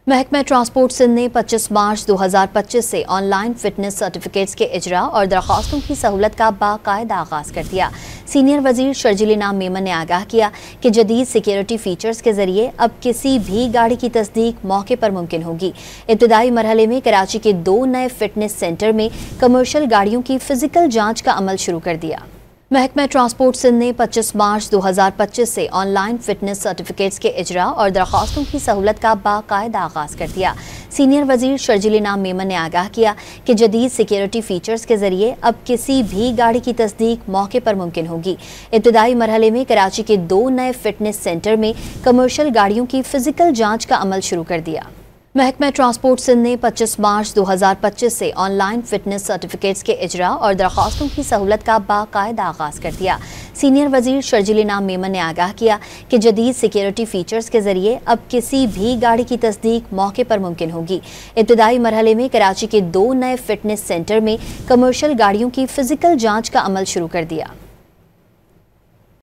महकमा ट्रांसपोर्ट सिंध ने 25 मार्च 2025 से ऑनलाइन फिटनेस सर्टिफिकेट्स के इजरा और दरख्वास्तों की सहूलत का बाकायदा आगाज कर दिया। सीनियर वजीर शर्जील इनाम मेमन ने आगाह किया कि जदीद सिक्योरिटी फीचर्स के जरिए अब किसी भी गाड़ी की तस्दीक मौके पर मुमकिन होगी। इब्तदाई मरहले में कराची के 2 नए फिटनेस सेंटर में कमर्शियल गाड़ियों की फिजिकल जाँच का अमल शुरू कर दिया। महकमा ट्रांसपोर्ट सिंध ने 25 मार्च 2025 से ऑनलाइन फिटनेस सर्टिफिकेट्स के इजरा और दरख्वास्तों की सहूलत का बाकायदा आगाज कर दिया। सीनियर वजीर शर्जील इनाम मेमन ने आगाह किया कि जदीद सिक्योरिटी फीचर्स के जरिए अब किसी भी गाड़ी की तस्दीक मौके पर मुमकिन होगी। इब्तदाई मरहले में कराची के 2 नए फिटनेस सेंटर में कमर्शियल गाड़ियों की फिजिकल जाँच का अमल शुरू कर दिया। महकमा ट्रांसपोर्ट सिंध ने 25 मार्च 2025 से ऑनलाइन फिटनेस सर्टिफिकेट्स के इजरा और दरख्वास्तों की सहूलत का बाकायदा आगाज कर दिया। सीनियर वजीर शर्जील इनाम मेमन ने आगाह किया कि जदीद सिक्योरिटी फीचर्स के जरिए अब किसी भी गाड़ी की तस्दीक मौके पर मुमकिन होगी। इब्तदाई मरहले में कराची के 2 नए फिटनेस सेंटर में कमर्शियल गाड़ियों की फिजिकल जाँच का अमल शुरू कर दिया।